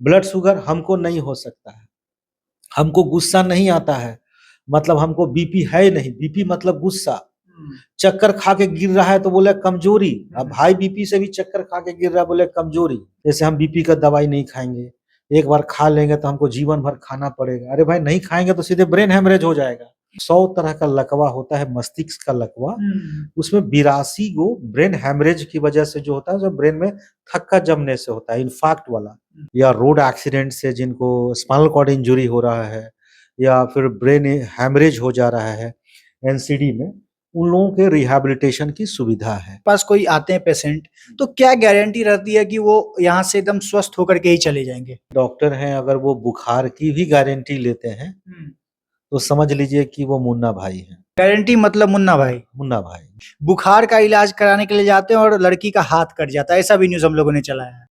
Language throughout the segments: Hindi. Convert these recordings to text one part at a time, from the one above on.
ब्लड शुगर हमको नहीं हो सकता है, हमको गुस्सा नहीं आता है, मतलब हमको बीपी है नहीं, बीपी मतलब गुस्सा। चक्कर खा के गिर रहा है तो बोले कमजोरी, अब हाई बीपी से भी चक्कर खा के गिर रहा है बोले कमजोरी। जैसे हम बीपी का दवाई नहीं खाएंगे, एक बार खा लेंगे तो हमको जीवन भर खाना पड़ेगा। अरे भाई नहीं खाएंगे तो सीधे ब्रेन हेमरेज हो जाएगा। 100 तरह का लकवा होता है, मस्तिष्क का लकवा, उसमें 82 गो ब्रेन हेमरेज की वजह से जो होता है, जो ब्रेन में थक्का जमने से होता है, इन्फार्क्ट वाला, या रोड एक्सीडेंट से जिनको स्पाइनल कॉर्ड इंजरी हो रहा है, या फिर ब्रेन हेमरेज हो जा रहा है एनसीडी में, उन लोगों के रिहैबिलिटेशन की सुविधा है। पास कोई आते हैं पेशेंट, तो क्या गारंटी रहती है कि वो यहाँ से एकदम स्वस्थ होकर के ही चले जाएंगे? डॉक्टर हैं, अगर वो बुखार की भी गारंटी लेते हैं तो समझ लीजिए कि वो मुन्ना भाई हैं। गारंटी मतलब मुन्ना भाई? मुन्ना भाई बुखार का इलाज कराने के लिए जाते हैं और लड़की का हाथ कट जाता है, ऐसा भी न्यूज हम लोगों ने चलाया है।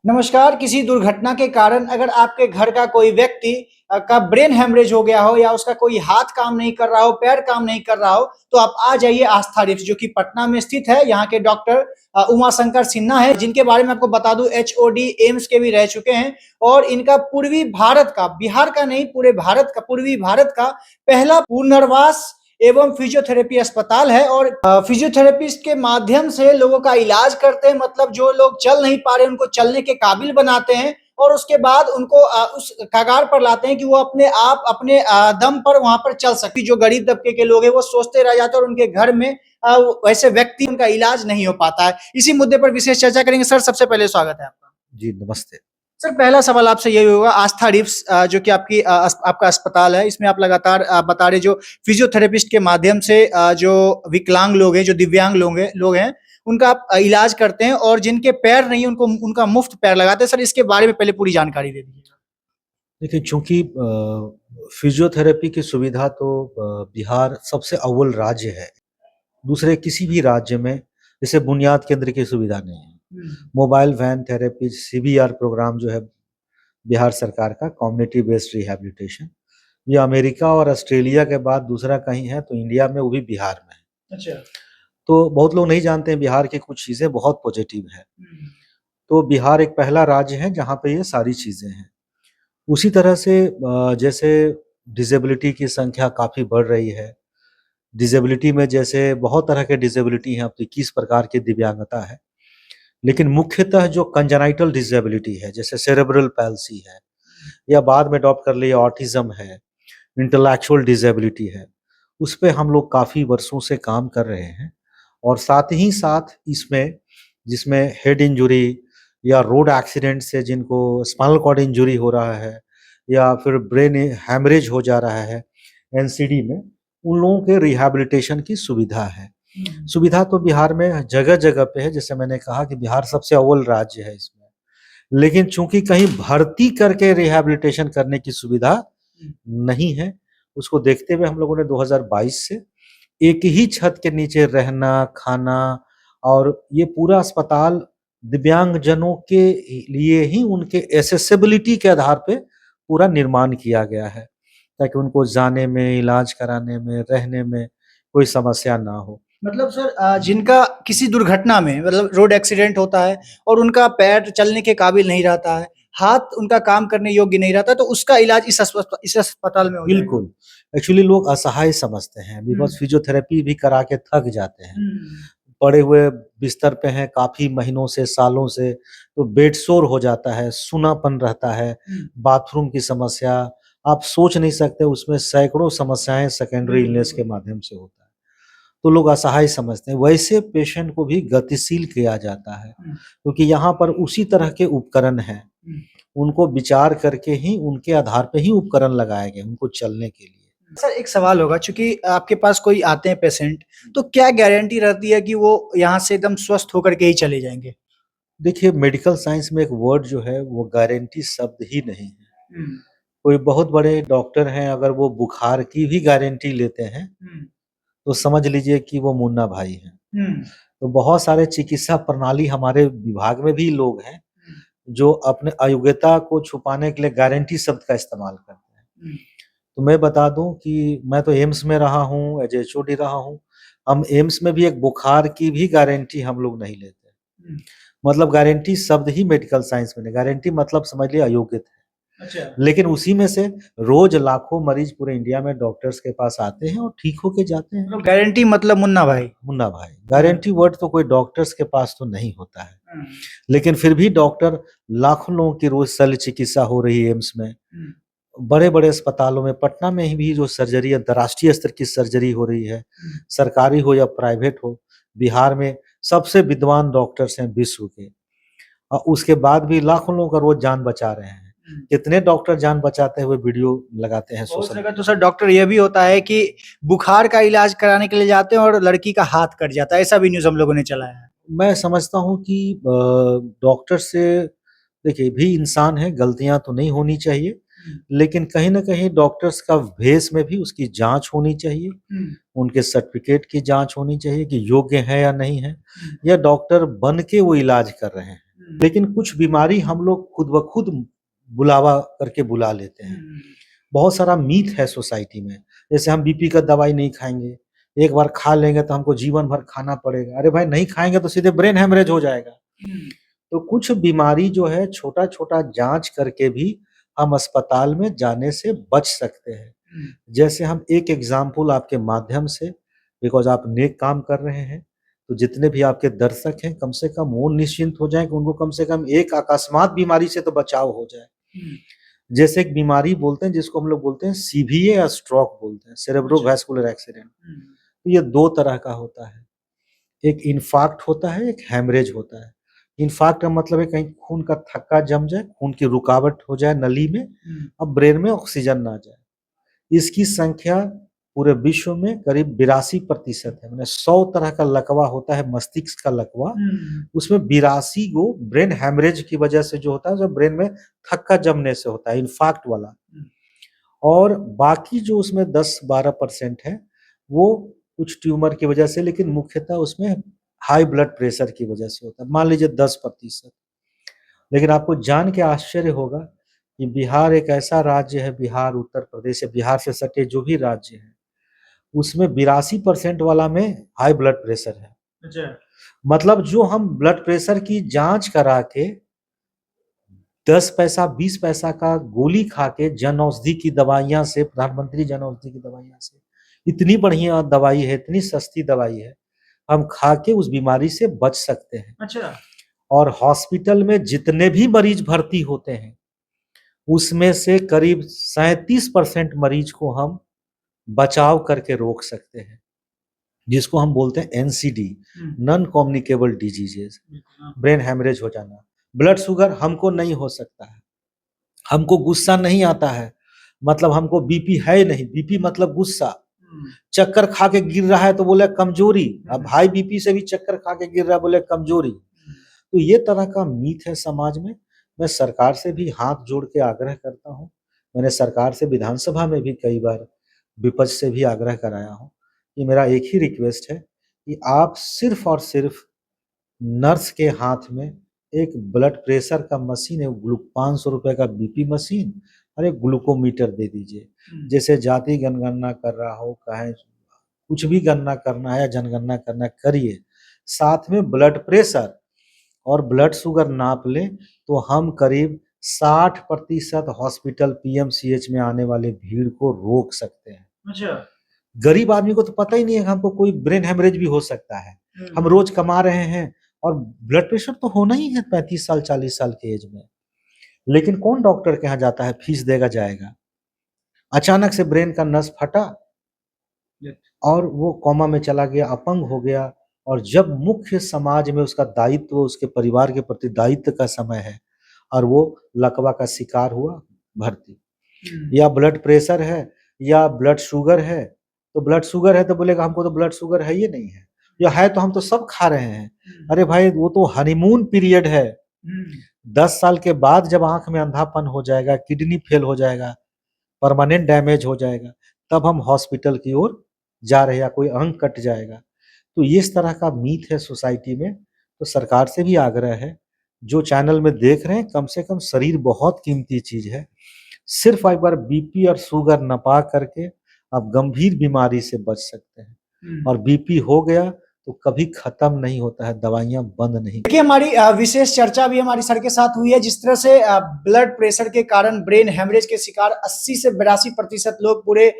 नमस्कार। किसी दुर्घटना के कारण अगर आपके घर का कोई व्यक्ति का ब्रेन हेमरेज हो गया हो, या उसका कोई हाथ काम नहीं कर रहा हो, पैर काम नहीं कर रहा हो, तो आप आ जाइए आस्था रिफ्ट, जो कि पटना में स्थित है। यहाँ के डॉक्टर उमा शंकर सिन्हा है, जिनके बारे में आपको बता दूं HOD एम्स के भी रह चुके हैं, और इनका पूर्वी भारत का, बिहार का नहीं, पूरे भारत का, पूर्वी भारत का पहला पुनर्वास एवं फिजियोथेरेपी अस्पताल है। और फिजियोथेरेपिस्ट के माध्यम से लोगों का इलाज करते हैं, मतलब जो लोग चल नहीं पा रहे उनको चलने के काबिल बनाते हैं, और उसके बाद उनको उस कगार पर लाते हैं कि वो अपने आप अपने दम पर वहां पर चल सके। जो गरीब तबके के लोग हैं वो सोचते रह जाते हैं, और उनके घर में वैसे व्यक्ति उनका इलाज नहीं हो पाता है। इसी मुद्दे पर विशेष चर्चा करेंगे। सर, सबसे पहले स्वागत है आपका। जी नमस्ते। सर, पहला सवाल आपसे यही होगा, आस्था रिफ्ट जो कि आपका अस्पताल है, इसमें आप लगातार बता रहे, जो फिजियोथेरेपिस्ट के माध्यम से जो विकलांग लोग हैं, जो दिव्यांग लोग हैं, उनका आप इलाज करते हैं, और जिनके पैर नहीं उनको उनका मुफ्त पैर लगाते हैं। सर, इसके बारे में पहले पूरी जानकारी दे दीजिए। देखिए, चूंकि फिजियोथेरेपी की सुविधा तो बिहार सबसे अव्वल राज्य है, दूसरे किसी भी राज्य में जैसे बुनियाद केंद्र की सुविधा नहीं है। Mobile van therapy, CBR programme जो है बिहार सरकार का, कम्युनिटी बेस्ड रिहैबिलिटेशन, ये अमेरिका और ऑस्ट्रेलिया के बाद दूसरा कहीं है तो इंडिया में, वो भी बिहार में है। अच्छा। तो बहुत लोग नहीं जानते हैं बिहार की कुछ चीज़ें बहुत पॉजिटिव है। तो बिहार एक पहला राज्य है जहाँ पे ये सारी चीज़ें हैं। उसी तरह से जैसे डिसेबिलिटी की संख्या काफ़ी बढ़ रही है। डिसेबिलिटी में जैसे बहुत तरह के डिसेबिलिटी हैं, अब तो 21 प्रकार की दिव्यांगता है, लेकिन मुख्यतः जो कंजेनाइटल डिसेबिलिटी है, जैसे सेरेब्रल पैल्सी है, या बाद में अडॉप्ट कर लिया ऑटिज्म है, इंटेलेक्चुअल डिसेबिलिटी है, उस पे हम लोग काफ़ी वर्षों से काम कर रहे हैं। और साथ ही साथ इसमें, जिसमें हेड इंजरी या रोड एक्सीडेंट से जिनको स्पाइनल कॉर्ड इंजरी हो रहा है, या फिर ब्रेन हेमरेज हो जा रहा है एनसीडी में, उन लोगों के रिहैबिलिटेशन की सुविधा है। सुविधा तो बिहार में जगह जगह पे है, जैसे मैंने कहा कि बिहार सबसे अव्वल राज्य है इसमें, लेकिन चूंकि कहीं भर्ती करके रिहैबिलिटेशन करने की सुविधा नहीं है, उसको देखते हुए हम लोगों ने 2022 से एक ही छत के नीचे रहना, खाना, और ये पूरा अस्पताल दिव्यांगजनों के लिए ही उनके एक्सेसिबिलिटी के आधार पे पूरा निर्माण किया गया है, ताकि उनको जाने में, इलाज कराने में, रहने में कोई समस्या ना हो। मतलब सर, जिनका किसी दुर्घटना में, मतलब रोड एक्सीडेंट होता है और उनका पैर चलने के काबिल नहीं रहता है, हाथ उनका काम करने योग्य नहीं रहता, तो उसका इलाज इस अस्पताल में हो जाएगा? बिल्कुल। एक्चुअली लोग असहाय समझते हैं, बिकॉज़ फिजियोथेरेपी भी करा के थक जाते हैं। पड़े हुए बिस्तर पे हैं काफ़ी महीनों से, सालों से, तो बेड सोर हो जाता है, सूनापन रहता है, बाथरूम की समस्या, आप सोच नहीं सकते, उसमें सैकड़ों समस्याएँ सेकेंडरी इलनेस के माध्यम से होता है। तो लोग असहाय समझते हैं, वैसे पेशेंट को भी गतिशील किया जाता है, क्योंकि यहाँ पर उसी तरह के उपकरण हैं। उनको विचार करके ही, उनके आधार पे ही उपकरण लगाए गए उनको चलने के लिए। सर, एक सवाल होगा, चूंकि आपके पास कोई आते हैं पेशेंट, तो क्या गारंटी रहती है कि वो यहाँ से एकदम स्वस्थ होकर के ही चले जाएंगे? देखिए, मेडिकल साइंस में एक वर्ड जो है वो गारंटी शब्द ही नहीं है। कोई बहुत बड़े डॉक्टर हैं, अगर वो बुखार की भी गारंटी लेते हैं तो समझ लीजिए कि वो मुन्ना भाई हैं। तो बहुत सारे चिकित्सा प्रणाली हमारे विभाग में भी लोग हैं जो अपने अयोग्यता को छुपाने के लिए गारंटी शब्द का इस्तेमाल करते हैं। तो मैं बता दूं कि मैं तो एम्स में रहा हूँ, एज HOD रहा हूँ। हम एम्स में भी एक बुखार की भी गारंटी हम लोग नहीं लेते। मतलब गारंटी शब्द ही मेडिकल साइंस में नहीं, गारंटी मतलब समझ लिए अयोग्यता है। अच्छा। लेकिन उसी में से रोज लाखों मरीज पूरे इंडिया में डॉक्टर्स के पास आते हैं और ठीक होके जाते हैं। गारंटी मतलब मुन्ना भाई। मुन्ना भाई, गारंटी वर्ड तो कोई डॉक्टर्स के पास तो नहीं होता है, लेकिन फिर भी डॉक्टर लाखों लोगों की रोज शल्य चिकित्सा हो रही है एम्स में, बड़े-बड़े अस्पतालों में, पटना में ही भी जो सर्जरी अंतर्राष्ट्रीय स्तर की सर्जरी हो रही है, सरकारी हो या प्राइवेट हो, बिहार में सबसे विद्वान डॉक्टर्स हैं विश्व के। और उसके बाद भी लाखों लोगों का रोज जान बचा रहे हैं। कितने डॉक्टर जान बचाते हुए वीडियो लगाते हैं बहुत सोशल जगह तो सर डॉक्टर ये भी होता है कि बुखार का इलाज कराने के लिए जाते हैं और लड़की का हाथ कट जाता है, ऐसा भी न्यूज़ हम लोगों ने चलाया है। मैं समझता हूँ कि डॉक्टर से देखिए भी इंसान है, गलतियाँ तो नहीं होनी चाहिए, लेकिन कहीं न कहीं डॉक्टर्स का भेष में भी उसकी जाँच होनी चाहिए, उनके सर्टिफ़िकेट की जाँच होनी चाहिए कि योग्य है या नहीं है, या डॉक्टर बन के वो इलाज कर रहे हैं। लेकिन कुछ बीमारी हम लोग खुद ब खुद बुलावा करके बुला लेते हैं। बहुत सारा मीथ है सोसाइटी में, जैसे हम बीपी का दवाई नहीं खाएँगे, एक बार खा लेंगे तो हमको जीवन भर खाना पड़ेगा। अरे भाई नहीं खाएँगे तो सीधे ब्रेन हैमरेज हो जाएगा। तो कुछ बीमारी जो है छोटा-छोटा जाँच करके भी हम अस्पताल में जाने से बच सकते हैं। जैसे हम एक एग्ज़ाम्पल आपके माध्यम से, बिकॉज़ आप नेक काम कर रहे हैं, तो जितने भी आपके दर्शक हैं कम से कम वो निश्चिंत हो जाएँ कि उनको कम से कम एक अकस्मात बीमारी से तो बचाव हो जाए। जैसे एक बीमारी बोलते हैं जिसको हम लोग बोलते हैं सीवीए या स्ट्रोक बोलते हैं, सेरेब्रोवास्कुलर एक्सीडेंट। तो ये 2 तरह का होता है, एक इन्फार्क्ट होता है, एक हैमरेज होता है। इन्फार्क्ट का मतलब है कहीं खून का थक्का जम जाए, खून की रुकावट हो जाए नली में, अब ब्रेन में ऑक्सीजन ना जाए। इसकी संख्या पूरे विश्व में करीब 82% है, माने 100 तरह का लकवा होता है मस्तिष्क का लकवा, उसमें 82 गो ब्रेन हैमरेज की वजह से जो होता है, जो ब्रेन में थक्का जमने से होता है, इन्फार्क्ट वाला। और बाकी जो उसमें 10-12% है, वो कुछ ट्यूमर की वजह से, लेकिन मुख्यतः उसमें हाई ब्लड प्रेशर की वजह से होता है, मान लीजिए 10%। लेकिन आपको जान के आश्चर्य होगा कि बिहार एक ऐसा राज्य है, बिहार, उत्तर प्रदेश या बिहार से सटे जो भी राज्य हैं, उसमें 82% वाला में हाई ब्लड प्रेशर है। अच्छा। मतलब जो हम ब्लड प्रेशर की जाँच करा के 10 पैसा, 20 पैसा का गोली खा के जन औषधि की दवाइयाँ से, प्रधानमंत्री जन औषधि की दवाइयाँ से, इतनी बढ़िया दवाई है, इतनी सस्ती दवाई है, हम खा के उस बीमारी से बच सकते हैं। अच्छा। और हॉस्पिटल में जितने भी मरीज भर्ती होते हैं, उसमें से करीब 37% मरीज को हम बचाव करके रोक सकते हैं, जिसको हम बोलते हैं NCD, non communicable diseases. Brain haemorrhage हो जाना, ब्लड शुगर हमको नहीं हो सकता है, हमको गुस्सा नहीं आता है, मतलब हमको बीपी है नहीं, बीपी मतलब गुस्सा। चक्कर खा के गिर रहा है तो बोले कमजोरी, अब हाई बीपी से भी चक्कर खा के गिर रहा है बोले कमजोरी। तो ये तरह का मीथ है समाज में। मैं सरकार से भी हाथ जोड़ के आग्रह करता हूँ, मैंने सरकार से विधानसभा में भी कई बार विपक्ष से भी आग्रह कराया हूँ कि मेरा एक ही रिक्वेस्ट है कि आप सिर्फ और सिर्फ नर्स के हाथ में एक ब्लड प्रेशर का मशीन है, 500 रुपए का बीपी मशीन और एक ग्लूकोमीटर दे दीजिए। जैसे जाति जनगणना कर रहा हो, कहें कुछ भी गणना करना है या जनगणना करना करिए, साथ में ब्लड प्रेशर और ब्लड शुगर नाप लें, तो हम करीब 60% हॉस्पिटल पीएमसीएच में आने वाले भीड़ को रोक सकते हैं। अच्छा। गरीब आदमी को तो पता ही नहीं है कि हमको कोई ब्रेन हैमरेज भी हो सकता है। हम रोज कमा रहे हैं और ब्लड प्रेशर तो होना ही है 35 साल 40 साल के एज में, लेकिन कौन डॉक्टर के यहाँ जाता है, फीस देगा जाएगा। अचानक से ब्रेन का नस फटा और वो कोमा में चला गया, अपंग हो गया, और जब मुख्य समाज में उसका दायित्व, उसके परिवार के प्रति दायित्व का समय है और वो लकवा का शिकार हुआ, भर्ती। या ब्लड प्रेशर है या ब्लड शुगर है, तो ब्लड शुगर है तो बोलेगा हमको तो ब्लड शुगर है ही नहीं है, या है तो हम तो सब खा रहे हैं। अरे भाई वो तो हनीमून पीरियड है, 10 साल के बाद जब आंख में अंधापन हो जाएगा, किडनी फेल हो जाएगा, परमानेंट डैमेज हो जाएगा, तब हम हॉस्पिटल की ओर जा रहे हैं, या कोई अंग कट जाएगा। तो इस तरह का मीथ है सोसाइटी में। तो सरकार से भी आग्रह है, जो चैनल में देख रहे हैं, कम से कम शरीर बहुत कीमती चीज है, सिर्फ एक बार बीपी और शुगर नपा करके आप गंभीर बीमारी से बच सकते हैं। और बीपी हो गया तो कभी खत्म नहीं होता है, दवाइयाँ बंद नहीं। देखिए हमारी विशेष चर्चा भी हमारी सर के साथ हुई है, जिस तरह से ब्लड प्रेशर के कारण ब्रेन हेमरेज के शिकार 80 से 82% लोग पूरे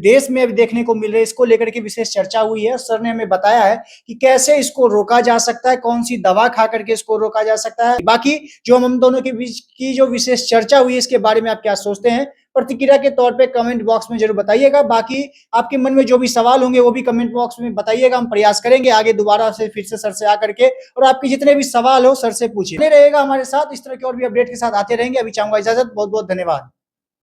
देश में अभी देखने को मिल रहे हैं। इसको लेकर के विशेष चर्चा हुई है। सर ने हमें बताया है कि कैसे इसको रोका जा सकता है, कौन सी दवा खा करके इसको रोका जा सकता है। बाकी जो हम दोनों के बीच की जो विशेष चर्चा हुई है, इसके बारे में आप क्या सोचते हैं, प्रतिक्रिया के तौर पे कमेंट बॉक्स में जरूर बताइएगा। बाकी आपके मन में जो भी सवाल होंगे वो भी कमेंट बॉक्स में बताइएगा। हम प्रयास करेंगे आगे दोबारा से फिर से सर से आकर के, और आपके जितने भी सवाल हो सर से पूछिए। नहीं रहेगा हमारे साथ, इस तरह के और भी अपडेट के साथ आते रहेंगे। अभी चाहूंगा इजाजत, बहुत बहुत धन्यवाद।